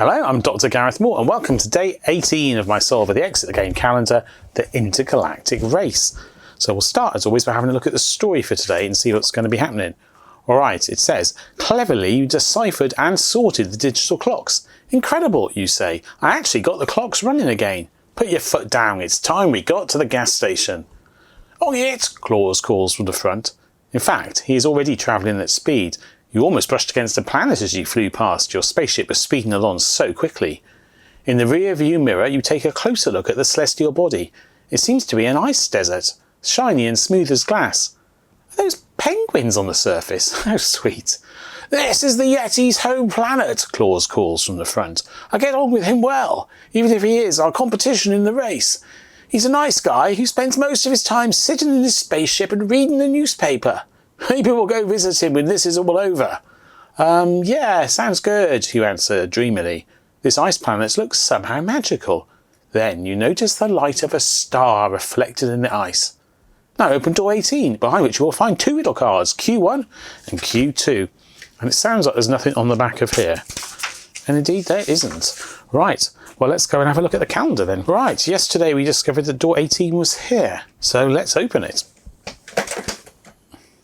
Hello, I'm Dr. Gareth Moore and welcome to day 18 of my Solver the Exit the Game calendar, the Intergalactic Race. So we'll start as always by having a look at the story for today and see what's going to be happening. Alright, it says, cleverly you deciphered and sorted the digital clocks. Incredible, you say. I actually got the clocks running again. Put your foot down, it's time we got to the gas station. Oh yet, Claus calls from the front. In fact, he is already travelling at speed. You almost brushed against a planet as you flew past. Your spaceship was speeding along so quickly. In the rear view mirror, you take a closer look at the celestial body. It seems to be an ice desert, shiny and smooth as glass. Are those penguins on the surface? How sweet. This is the Yeti's home planet, Claus calls from the front. I get on with him well, even if he is our competition in the race. He's a nice guy who spends most of his time sitting in his spaceship and reading the newspaper. Maybe we'll go visit him when this is all over. Yeah, sounds good, you answer dreamily. This ice planet looks somehow magical. Then you notice the light of a star reflected in the ice. Now open door 18, behind which you will find two riddle cards, Q1 and Q2. And it sounds like there's nothing on the back of here. And indeed there isn't. Right, well let's go and have a look at the calendar then. Right, yesterday we discovered that door 18 was here. So let's open it.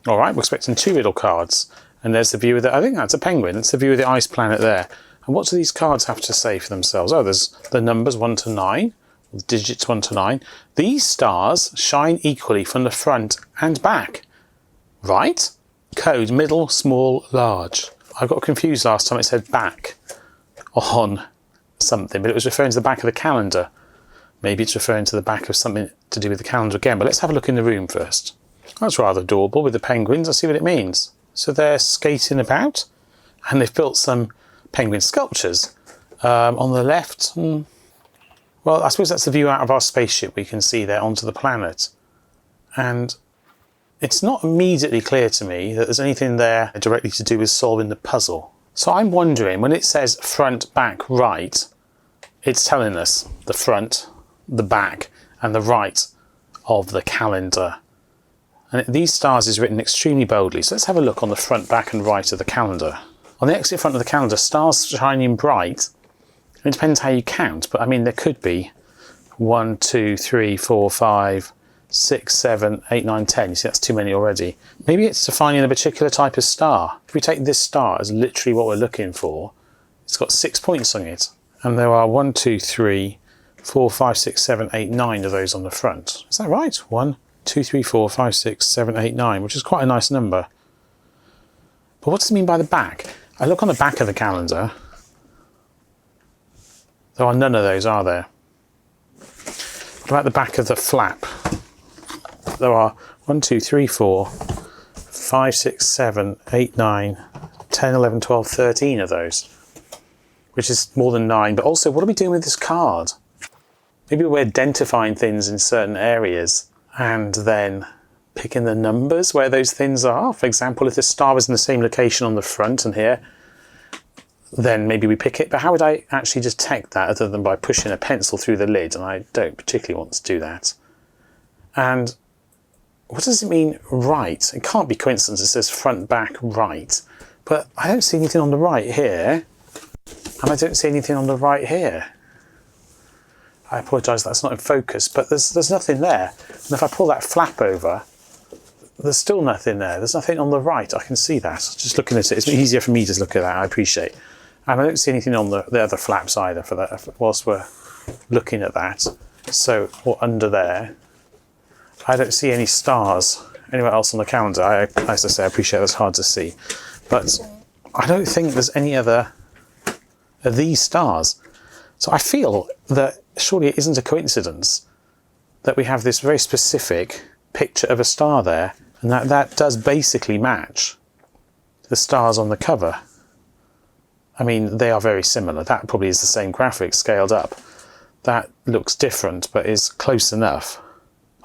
Alright, we're expecting two riddle cards. And there's the view of the, I think that's a penguin, it's the view of the ice planet there. And what do these cards have to say for themselves? Oh, there's the numbers 1 to 9, the digits 1 to 9. These stars shine equally from the front and back. Right? Code middle, small, large. I got confused last time it said back on something, but it was referring to the back of the calendar. Maybe it's referring to the back of something to do with the calendar again, but let's have a look in the room first. That's rather adorable with the penguins. Let's see what it means. So they're skating about and they've built some penguin sculptures. On the left, well, I suppose that's the view out of our spaceship we can see there onto the planet. And it's not immediately clear to me that there's anything there directly to do with solving the puzzle. So I'm wondering, when it says front, back, right, it's telling us the front, the back and the right of the calendar. And these stars is written extremely boldly. So let's have a look on the front, back and right of the calendar. On the exit front of the calendar, stars shining bright. It depends how you count, but I mean there could be 1, 2, 3, 4, 5, 6, 7, 8, 9, 10. You see that's too many already. Maybe it's defining a particular type of star. If we take this star as literally what we're looking for, it's got 6 points on it. And there are 1, 2, 3, 4, 5, 6, 7, 8, 9 of those on the front. Is that right? 1, 2, 3, 4, 5, 6, 7, 8, 9, which is quite a nice number. But what does it mean by the back? I look on the back of the calendar. There are none of those, are there? What about the back of the flap? There are 1, 2, 3, 4, 5, 6, 7, 8, 9, 10, 11, 12, 13 of those. Which is more than 9. But also, what are we doing with this card? Maybe we're identifying things in certain areas and then picking the numbers where those things are. For example, if the star was in the same location on the front and here, then maybe we pick it. But how would I actually detect that other than by pushing a pencil through the lid? And I don't particularly want to do that. And what does it mean right? It can't be coincidence it says front, back, right. But I don't see anything on the right here. And I don't see anything on the right here. I apologise that's not in focus, but there's nothing there. And if I pull that flap over, there's still nothing there. There's nothing on the right. I can see that. Just looking at it, it's easier for me to look at that, I appreciate. And I don't see anything on the other flaps either for that whilst we're looking at that. So, or under there, I don't see any stars anywhere else on the calendar. As I say, I appreciate that's hard to see. But I don't think there's any other of these stars. So I feel that surely it isn't a coincidence that we have this very specific picture of a star there, and that does basically match the stars on the cover. I mean, they are very similar. That probably is the same graphic scaled up. That looks different, but is close enough.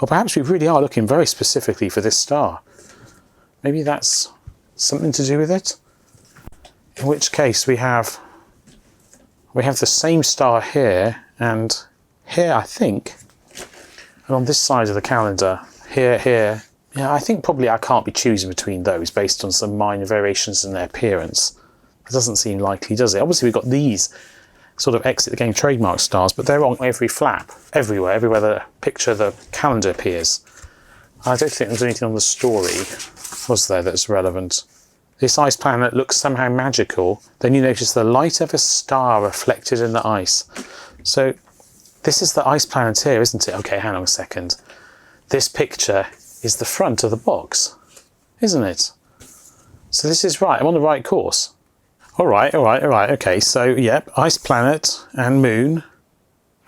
Or perhaps we really are looking very specifically for this star. Maybe that's something to do with it. In which case we have the same star here and here, I think. And on this side of the calendar, here. Yeah, I think probably I can't be choosing between those based on some minor variations in their appearance. It doesn't seem likely, does it? Obviously we've got these sort of exit the game trademark stars, but they're on every flap, everywhere the picture of the calendar appears. I don't think there's anything on the story, was there, that's relevant. This ice planet looks somehow magical. Then you notice the light of a star reflected in the ice. So this is the ice planet here, isn't it? Okay, hang on a second. This picture is the front of the box, isn't it? So this is right, I'm on the right course. All right, okay, so yep, ice planet and moon.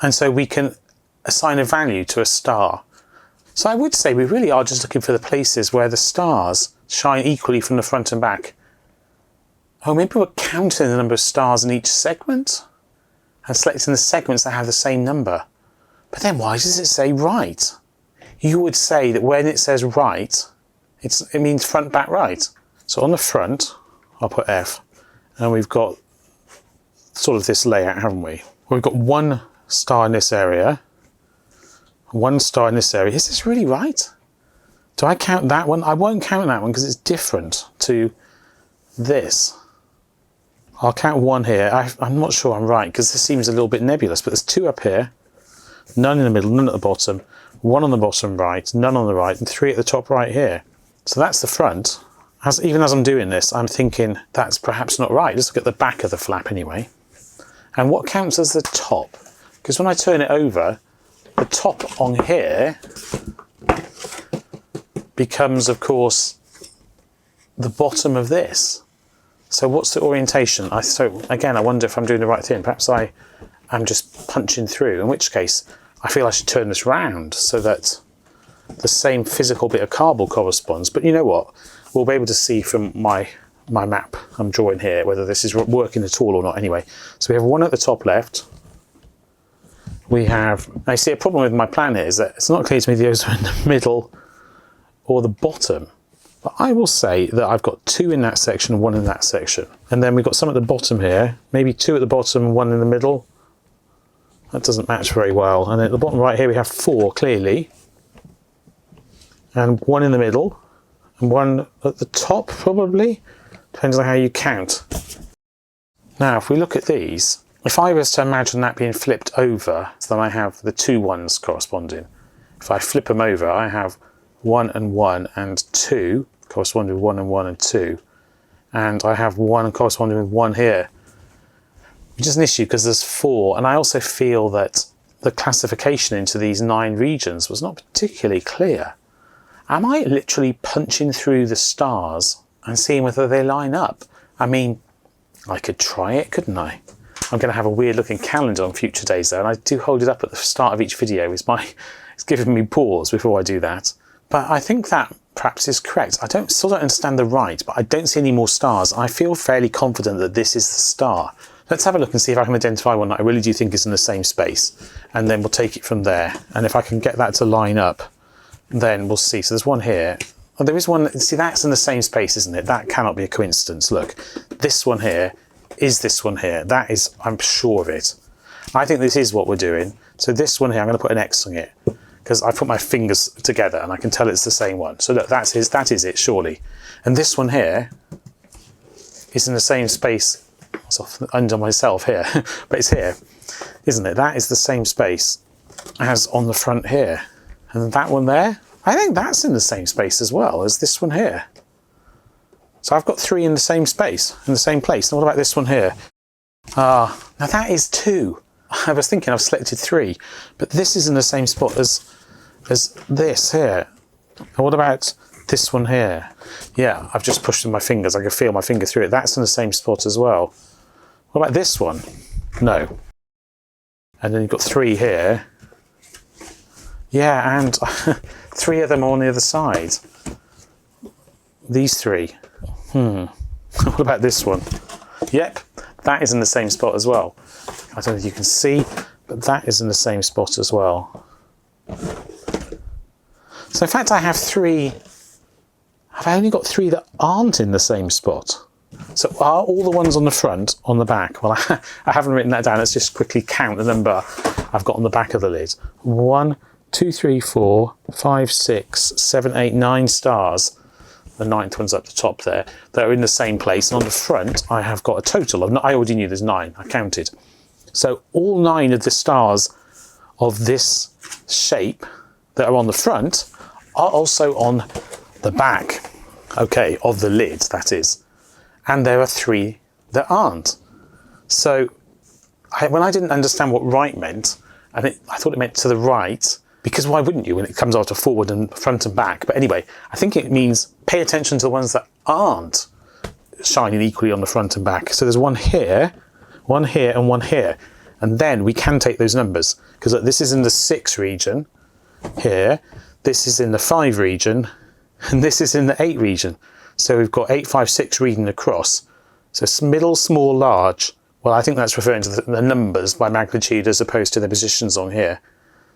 And so we can assign a value to a star. So I would say we really are just looking for the places where the stars shine equally from the front and back. Oh, maybe we're counting the number of stars in each segment and selecting the segments that have the same number. But then why does it say right? You would say that when it says right, it means front, back, right. So on the front, I'll put F, and we've got sort of this layout, haven't we? We've got one star in this area, one star in this area. Is this really right? Do I count that one? I won't count that one because it's different to this. I'll count one here. I'm not sure I'm right because this seems a little bit nebulous, but there's two up here, none in the middle, none at the bottom, one on the bottom right, none on the right, and three at the top right here. So that's the front. Even as I'm doing this, I'm thinking that's perhaps not right. Let's look at the back of the flap anyway. And what counts as the top? Because when I turn it over, the top on here becomes, of course, the bottom of this. So what's the orientation? So again, I wonder if I'm doing the right thing. Perhaps I'm just punching through, in which case I feel I should turn this round so that the same physical bit of cardboard corresponds. But you know what? We'll be able to see from my map I'm drawing here whether this is working at all or not anyway. So we have one at the top left. We have, now you see, a problem with my plan here is that it's not clear to me if those are in the middle or the bottom. But I will say that I've got two in that section and one in that section. And then we've got some at the bottom here, maybe two at the bottom and one in the middle. That doesn't match very well. And at the bottom right here we have four clearly. And one in the middle. And one at the top probably. Depends on how you count. Now if we look at these, if I was to imagine that being flipped over, then I have the two ones corresponding. If I flip them over, I have 1 and 2 corresponding with 1 and 2. And I have 1 corresponding with 1 here. Which is an issue because there's 4. And I also feel that the classification into these 9 regions was not particularly clear. Am I literally punching through the stars and seeing whether they line up? I mean, I could try it, couldn't I? I'm going to have a weird looking calendar on future days though, and I do hold it up at the start of each video. It's giving me pause before I do that. But I think that perhaps is correct. I still don't understand the right, but I don't see any more stars. I feel fairly confident that this is the star. Let's have a look and see if I can identify one that I really do think is in the same space. And then we'll take it from there. And if I can get that to line up, then we'll see. So there's one here. Oh, there is one. See, that's in the same space, isn't it? That cannot be a coincidence. Look, this one here is this one here. That is, I'm sure of it. I think this is what we're doing. So this one here, I'm going to put an X on it because I put my fingers together and I can tell it's the same one. So look, that is it, surely. And this one here is in the same space. It's off under myself here, but it's here, isn't it? That is the same space as on the front here. And that one there, I think that's in the same space as well as this one here. So I've got 3 in the same space, in the same place. And what about this one here? Now that is 2. I was thinking I've selected 3, but this is in the same spot as this here. And what about this one here? Yeah, I've just pushed with my fingers. I can feel my finger through it. That's in the same spot as well. What about this one? No. And then you've got 3 here. Yeah, and 3 of them are on the other side. These 3. What about this one? Yep, that is in the same spot as well. I don't know if you can see, but that is in the same spot as well. So in fact I have 3, I've only got 3 that aren't in the same spot. So are all the ones on the front on the back? Well, I haven't written that down. Let's just quickly count the number I've got on the back of the lid. 1, 2, 3, 4, 5, 6, 7, 8, 9 stars. The 9th one's up the top there. They're in the same place. And on the front, I have got a total of, I already knew there's 9. I counted. So all 9 of the stars of this shape that are on the front are also on the back, okay, of the lid, that is. And there are 3 that aren't. So when I didn't understand what right meant, I thought it meant to the right, because why wouldn't you when it comes after forward and front and back? But anyway, I think it means pay attention to the ones that aren't shining equally on the front and back. So there's one here, and one here. And then we can take those numbers, because this is in the 6 region here, this is in the 5 region, and this is in the 8 region. So we've got 8, 5, 6 reading across. So middle, small, large. Well, I think that's referring to the numbers by magnitude as opposed to the positions on here.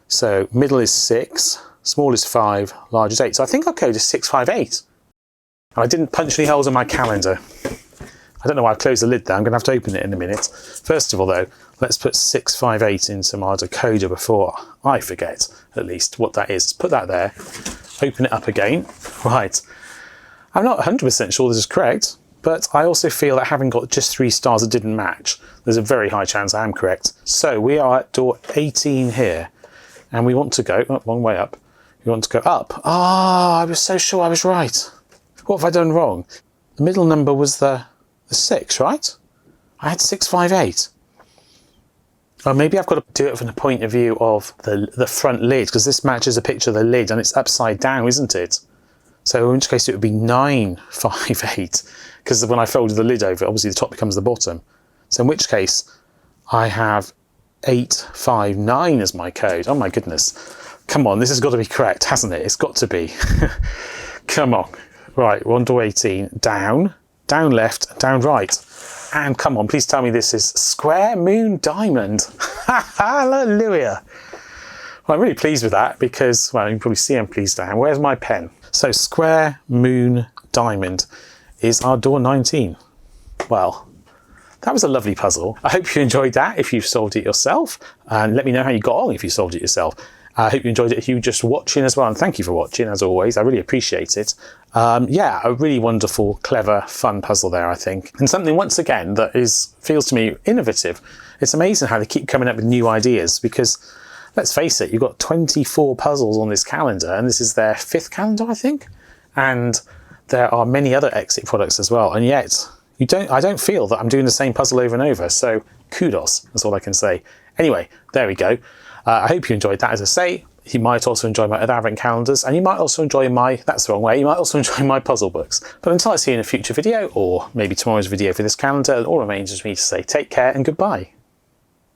So middle is 6, small is 5, large is 8. So I think our code is 658. And I didn't punch any holes in my calendar. I don't know why I've closed the lid there. I'm going to have to open it in a minute. First of all, though, let's put 658 into my decoder before I forget, at least, what that is. Let's put that there. Open it up again. Right. I'm not 100% sure this is correct, but I also feel that having got just 3 stars that didn't match, there's a very high chance I am correct. So we are at door 18 here, and we want to go, oh, wrong way up. We want to go up. Ah, I was so sure I was right. What have I done wrong? The middle number was the 6, right? I had 658. Or maybe I've got to do it from the point of view of the front lid, because this matches a picture of the lid and it's upside down, isn't it? So in which case it would be 958, because when I folded the lid over, obviously the top becomes the bottom. So in which case I have 859 as my code. Oh my goodness. Come on, this has got to be correct, hasn't it? It's got to be. Come on. Right, we're on door 18. Down, down left, down right. And come on, please tell me this is square, moon, diamond. Hallelujah. Well, I'm really pleased with that because, well, you can probably see I'm pleased I am. Where's my pen? So square, moon, diamond is our door 19. Well, that was a lovely puzzle. I hope you enjoyed that if you've solved it yourself. And let me know how you got on if you solved it yourself. I hope you enjoyed it if you were just watching as well. And thank you for watching, as always. I really appreciate it. Yeah, a really wonderful, clever, fun puzzle there, I think. And something, once again, that feels to me innovative. It's amazing how they keep coming up with new ideas because, let's face it, you've got 24 puzzles on this calendar, and this is their 5th calendar, I think. And there are many other Exit products as well. And yet, I don't feel that I'm doing the same puzzle over and over. So kudos, that's all I can say. Anyway, there we go. I hope you enjoyed that. As I say, you might also enjoy my other advent calendars, and you might also enjoy that's the wrong way, you might also enjoy my puzzle books. But until I see you in a future video, or maybe tomorrow's video for this calendar, it all remains for me to say take care and goodbye.